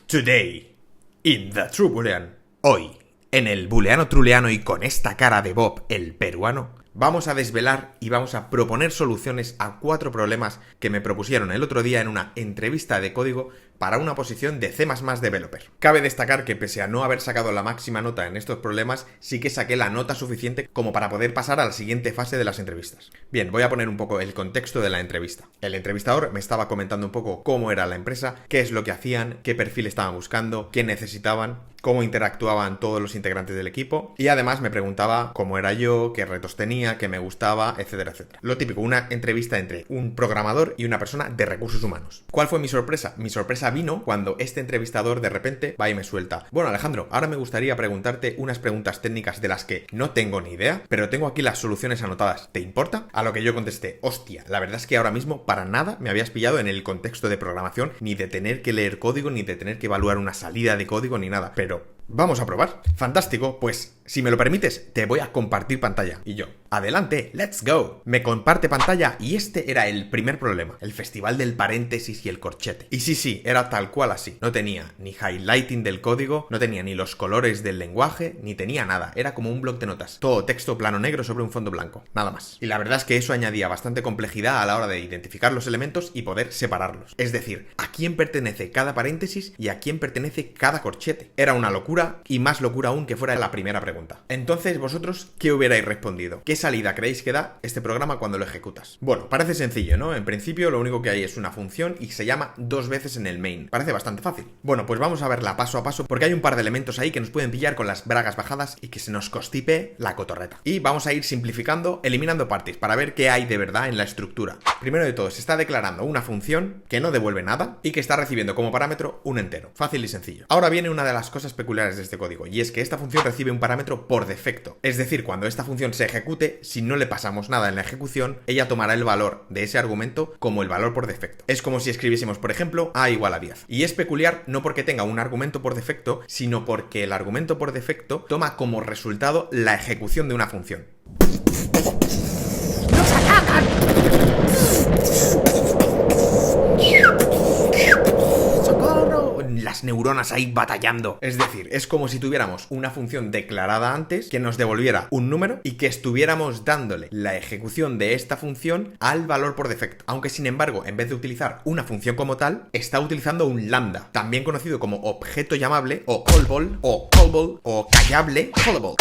Today, in the True Boolean. Hoy, en el booleano truleano y con esta cara de Bob, el peruano, vamos a desvelar y vamos a proponer soluciones a 4 problemas que me propusieron el otro día en una entrevista de código para una posición de C++ Developer. Cabe destacar que pese a no haber sacado la máxima nota en estos problemas, sí que saqué la nota suficiente como para poder pasar a la siguiente fase de las entrevistas. Bien, voy a poner un poco el contexto de la entrevista. El entrevistador me estaba comentando un poco cómo era la empresa, qué es lo que hacían, qué perfil estaban buscando, qué necesitaban, cómo interactuaban todos los integrantes del equipo y además me preguntaba cómo era yo, qué retos tenía, qué me gustaba, etcétera, etcétera. Lo típico, una entrevista entre un programador y una persona de recursos humanos. ¿Cuál fue mi sorpresa? Mi sorpresa vino cuando este entrevistador de repente va y me suelta: bueno, Alejandro, ahora me gustaría preguntarte unas preguntas técnicas de las que no tengo ni idea, pero tengo aquí las soluciones anotadas. ¿Te importa? A lo que yo contesté: hostia, la verdad es que ahora mismo para nada me habías pillado en el contexto de programación, ni de tener que leer código, ni de tener que evaluar una salida de código, ni nada, pero vamos a probar. Fantástico, pues si me lo permites, te voy a compartir pantalla. Y yo: adelante, let's go. Me comparte pantalla y este era el primer problema, el festival del paréntesis y el corchete. Y sí, era tal cual así. No tenía ni highlighting del código, no tenía ni los colores del lenguaje, ni tenía nada. Era como un bloc de notas. Todo texto plano negro sobre un fondo blanco. Nada más. Y la verdad es que eso añadía bastante complejidad a la hora de identificar los elementos y poder separarlos. Es decir, a quién pertenece cada paréntesis y a quién pertenece cada corchete. Era una locura y más locura aún que fuera la primera pregunta. Entonces, vosotros, ¿qué hubierais respondido? ¿Qué salida creéis que da este programa cuando lo ejecutas? Bueno, parece sencillo, ¿no? En principio lo único que hay es una función y se llama 2 veces en el main. Parece bastante fácil. Bueno, pues vamos a verla paso a paso porque hay un par de elementos ahí que nos pueden pillar con las bragas bajadas y que se nos constipe la cotorreta. Y vamos a ir simplificando, eliminando partes para ver qué hay de verdad en la estructura. Primero de todo, se está declarando una función que no devuelve nada y que está recibiendo como parámetro un entero. Fácil y sencillo. Ahora viene una de las cosas peculiares de este código y es que esta función recibe un parámetro por defecto. Es decir, cuando esta función se ejecute, si no le pasamos nada en la ejecución, ella tomará el valor de ese argumento como el valor por defecto. Es como si escribiésemos, por ejemplo, a igual a 10. Y es peculiar no porque tenga un argumento por defecto, sino porque el argumento por defecto toma como resultado la ejecución de una función. ¡Nos atacan! Las neuronas ahí batallando. Es decir, es como si tuviéramos una función declarada antes que nos devolviera un número y que estuviéramos dándole la ejecución de esta función al valor por defecto. Aunque sin embargo, en vez de utilizar una función como tal, está utilizando un lambda, también conocido como objeto llamable o callable o callable, callable,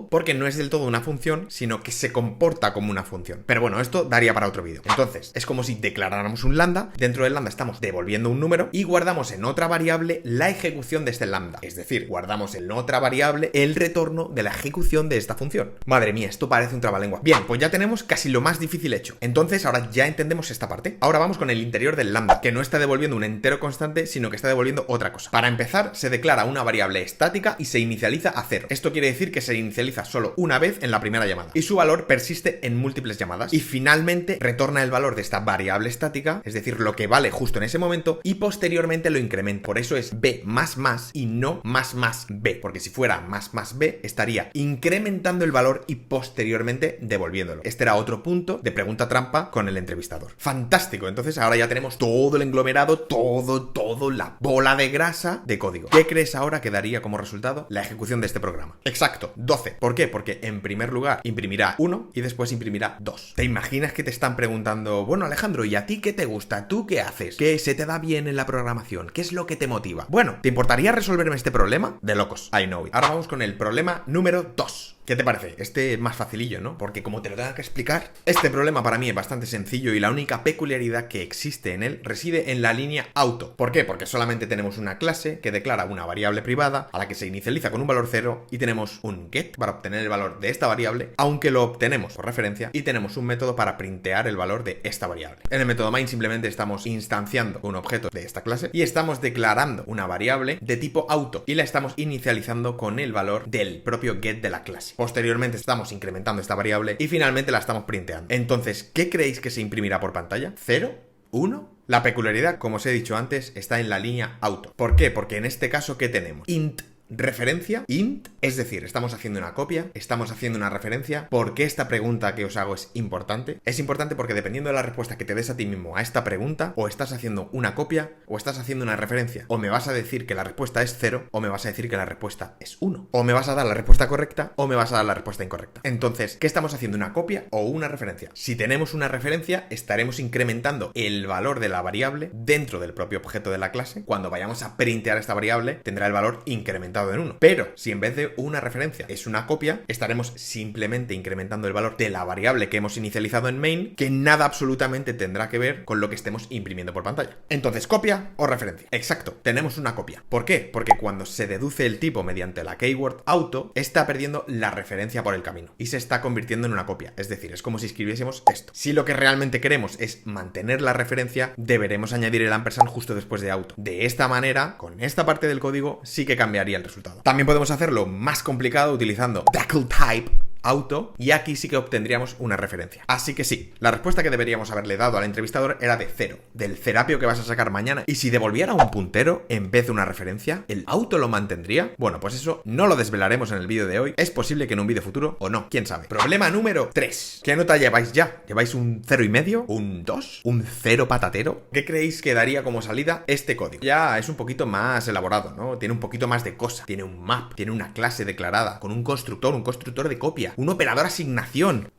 porque no es del todo una función, sino que se comporta como una función. Pero bueno, esto daría para otro vídeo. Entonces, es como si declaráramos un lambda, dentro del lambda estamos devolviendo un número y guardamos en otra variable la ejecución de este lambda. Es decir, guardamos en otra variable el retorno de la ejecución de esta función. Madre mía, esto parece un trabalengua. Bien, pues ya tenemos casi lo más difícil hecho. Entonces, ahora ya entendemos esta parte. Ahora vamos con el interior del lambda, que no está devolviendo un entero constante, sino que está devolviendo otra cosa. Para empezar, se declara una variable estática y se inicializa a 0. Esto quiere decir que se inicializa solo una vez en la primera llamada y su valor persiste en múltiples llamadas. Y finalmente retorna el valor de esta variable estática, es decir, lo que vale justo en ese momento, y posteriormente lo incrementa. Por eso es b más y no más b, porque si fuera más b estaría incrementando el valor y posteriormente devolviéndolo. Este era otro punto de pregunta trampa con el entrevistador. Fantástico, entonces ahora ya tenemos todo el englomerado, todo la bola de grasa de código. ¿Qué crees ahora que daría como resultado la ejecución de este programa? Exacto, 12. ¿Por qué? Porque en primer lugar imprimirá 1 y después imprimirá 2. ¿Te imaginas que te están preguntando: bueno, Alejandro, ¿y a ti qué te gusta? ¿Tú qué haces? ¿Qué se te da bien en la programación? ¿Qué es lo que te motiva? Bueno, ¿te importaría resolverme este problema? De locos, I know it. Ahora vamos con el problema número 2. ¿Qué te parece? Este es más facilillo, ¿no? Porque como te lo tenga que explicar, este problema para mí es bastante sencillo y la única peculiaridad que existe en él reside en la línea auto. ¿Por qué? Porque solamente tenemos una clase que declara una variable privada a la que se inicializa con un valor 0 y tenemos un get para obtener el valor de esta variable, aunque lo obtenemos por referencia, y tenemos un método para printear el valor de esta variable. En el método main simplemente estamos instanciando un objeto de esta clase y estamos declarando una variable de tipo auto y la estamos inicializando con el valor del propio get de la clase. Posteriormente estamos incrementando esta variable y finalmente la estamos printeando. Entonces, ¿qué creéis que se imprimirá por pantalla? ¿0? ¿1? La peculiaridad, como os he dicho antes, está en la línea auto. ¿Por qué? Porque en este caso, ¿qué tenemos? Int referencia int, es decir, estamos haciendo una copia, estamos haciendo una referencia. ¿Por qué esta pregunta que os hago es importante? Es importante porque dependiendo de la respuesta que te des a ti mismo a esta pregunta, o estás haciendo una copia o estás haciendo una referencia. O me vas a decir que la respuesta es 0 o me vas a decir que la respuesta es 1. O me vas a dar la respuesta correcta o me vas a dar la respuesta incorrecta. Entonces, ¿qué estamos haciendo? ¿Una copia o una referencia? Si tenemos una referencia, estaremos incrementando el valor de la variable dentro del propio objeto de la clase. Cuando vayamos a printear esta variable, tendrá el valor incrementado en 1. Pero si en vez de una referencia es una copia, estaremos simplemente incrementando el valor de la variable que hemos inicializado en main, que nada absolutamente tendrá que ver con lo que estemos imprimiendo por pantalla. Entonces, ¿copia o referencia? Exacto, tenemos una copia. ¿Por qué? Porque cuando se deduce el tipo mediante la keyword auto, está perdiendo la referencia por el camino y se está convirtiendo en una copia. Es decir, es como si escribiésemos esto. Si lo que realmente queremos es mantener la referencia, deberemos añadir el ampersand justo después de auto. De esta manera, con esta parte del código, sí que cambiaría el resultado. También podemos hacerlo más complicado utilizando decltype auto, y aquí sí que obtendríamos una referencia. Así que sí, la respuesta que deberíamos haberle dado al entrevistador era de 0, del cerapio que vas a sacar mañana. Y si devolviera un puntero en vez de una referencia, ¿el auto lo mantendría? Bueno, pues eso no lo desvelaremos en el vídeo de hoy. Es posible que en un vídeo futuro o no, quién sabe. Problema número 3. ¿Qué nota lleváis ya? ¿Lleváis un 0,5? ¿Un 2? ¿Un 0 patatero? ¿Qué creéis que daría como salida este código? Ya es un poquito más elaborado, ¿no? Tiene un poquito más de cosa. Tiene un map, tiene una clase declarada, con un constructor de copia, un operador asignación.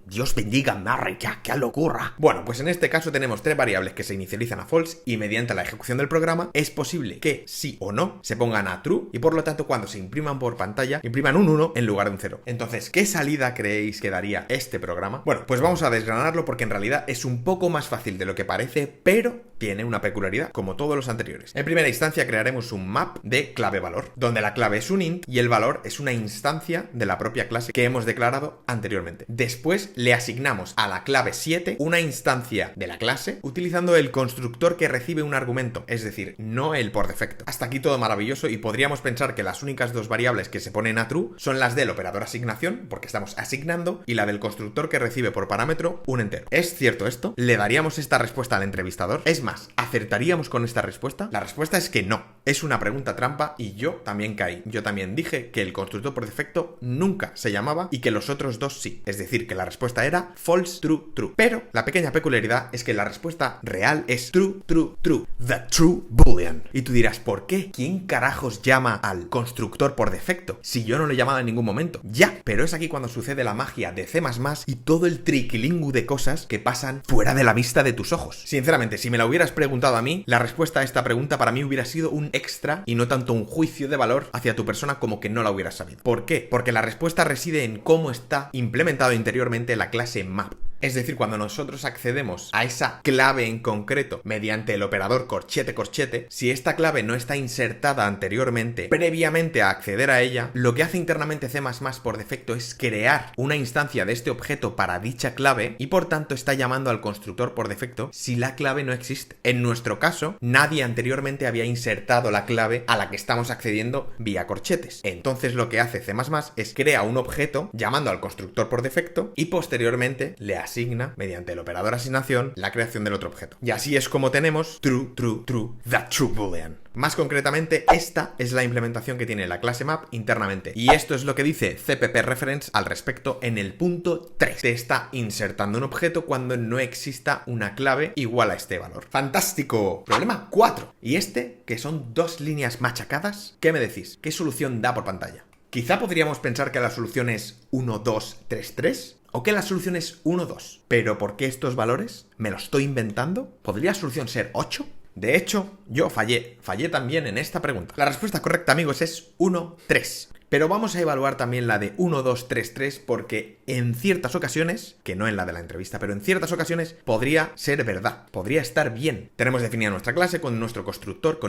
Dios bendiga América, qué locura. Bueno, pues en este caso tenemos tres variables que se inicializan a false y mediante la ejecución del programa es posible que sí o no se pongan a true y por lo tanto cuando se impriman por pantalla impriman un 1 en lugar de un 0. Entonces, ¿qué salida creéis que daría este programa? Bueno, pues vamos a desgranarlo porque en realidad es un poco más fácil de lo que parece, pero tiene una peculiaridad, como todos los anteriores. En primera instancia crearemos un map de clave-valor, donde la clave es un int y el valor es una instancia de la propia clase que hemos declarado anteriormente. Después le asignamos a la clave 7 una instancia de la clase utilizando el constructor que recibe un argumento, es decir, no el por defecto. Hasta aquí todo maravilloso y podríamos pensar que las únicas dos variables que se ponen a true son las del operador asignación, porque estamos asignando, y la del constructor que recibe por parámetro un entero. ¿Es cierto esto? ¿Le daríamos esta respuesta al entrevistador? Es más, ¿acertaríamos con esta respuesta? La respuesta es que no. Es una pregunta trampa y yo también caí. Yo también dije que el constructor por defecto nunca se llamaba y que los otros dos sí. Es decir, que la respuesta era false, true, true. Pero la pequeña peculiaridad es que la respuesta real es true, true, true. The true boolean. Y tú dirás, ¿por qué? ¿Quién carajos llama al constructor por defecto? Si yo no lo he llamado en ningún momento. Ya, pero es aquí cuando sucede la magia de C++ y todo el triquilingu de cosas que pasan fuera de la vista de tus ojos. Sinceramente, si me la hubieras preguntado a mí, la respuesta a esta pregunta para mí hubiera sido un extra y no tanto un juicio de valor hacia tu persona como que no la hubieras sabido. ¿Por qué? Porque la respuesta reside en cómo está implementado interiormente la clase map. Es decir, cuando nosotros accedemos a esa clave en concreto mediante el operador corchete, si esta clave no está insertada anteriormente, previamente a acceder a ella, lo que hace internamente C++ por defecto es crear una instancia de este objeto para dicha clave y por tanto está llamando al constructor por defecto si la clave no existe. En nuestro caso, nadie anteriormente había insertado la clave a la que estamos accediendo vía corchetes. Entonces lo que hace C++ es crea un objeto llamando al constructor por defecto y posteriormente le asigna, mediante el operador asignación, la creación del otro objeto. Y así es como tenemos true, true, true, the true boolean. Más concretamente, esta es la implementación que tiene la clase map internamente. Y esto es lo que dice CPP Reference al respecto en el punto 3. Te está insertando un objeto cuando no exista una clave igual a este valor. ¡Fantástico! Problema 4. Y este, que son dos líneas machacadas, ¿qué me decís? ¿Qué solución da por pantalla? Quizá podríamos pensar que la solución es 1, 2, 3, 3. O que la solución es 1, 2. ¿Pero por qué estos valores? ¿Me lo estoy inventando? ¿Podría la solución ser 8? De hecho, yo fallé también en esta pregunta. La respuesta correcta, amigos, es 1, 3. Pero vamos a evaluar también la de 1, 2, 3, 3 porque en ciertas ocasiones, que no en la de la entrevista, pero en ciertas ocasiones podría ser verdad, podría estar bien. Tenemos definida nuestra clase con nuestro constructor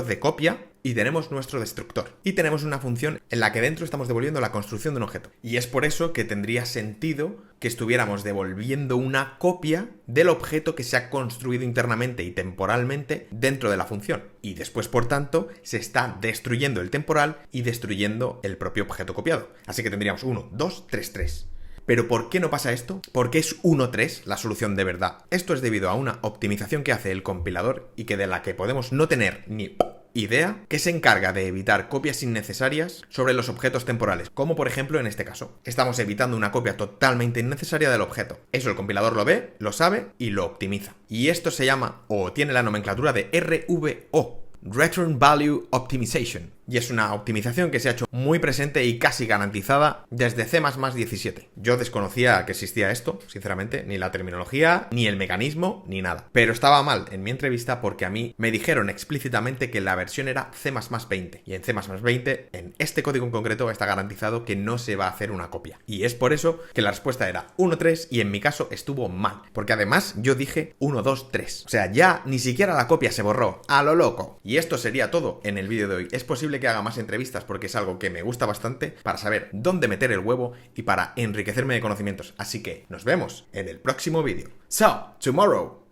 de copia y tenemos nuestro destructor. Y tenemos una función en la que dentro estamos devolviendo la construcción de un objeto. Y es por eso que tendría sentido que estuviéramos devolviendo una copia del objeto que se ha construido internamente y temporalmente dentro de la función. Y después, por tanto, se está destruyendo el temporal y destruyendo el propio objeto copiado. Así que tendríamos 1, 2, 3, 3. ¿Pero por qué no pasa esto? ¿Por qué es 1, 3 la solución de verdad? Esto es debido a una optimización que hace el compilador y que de la que podemos no tener ni IDEA, que se encarga de evitar copias innecesarias sobre los objetos temporales, como por ejemplo en este caso. Estamos evitando una copia totalmente innecesaria del objeto. Eso el compilador lo ve, lo sabe y lo optimiza. Y esto se llama, o tiene la nomenclatura de RVO, Return Value Optimization, y es una optimización que se ha hecho muy presente y casi garantizada desde C++17. Yo desconocía que existía esto, sinceramente, ni la terminología, ni el mecanismo, ni nada. Pero estaba mal en mi entrevista porque a mí me dijeron explícitamente que la versión era C++20, y en C++20, en este código en concreto, está garantizado que no se va a hacer una copia. Y es por eso que la respuesta era 1.3 y en mi caso estuvo mal, porque además yo dije 1.2.3. O sea, ya ni siquiera la copia se borró, a lo loco. Y esto sería todo en el vídeo de hoy. Es posible que haga más entrevistas porque es algo que me gusta bastante para saber dónde meter el huevo y para enriquecerme de conocimientos. Así que nos vemos en el próximo vídeo. So, tomorrow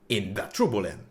in the True Boolean.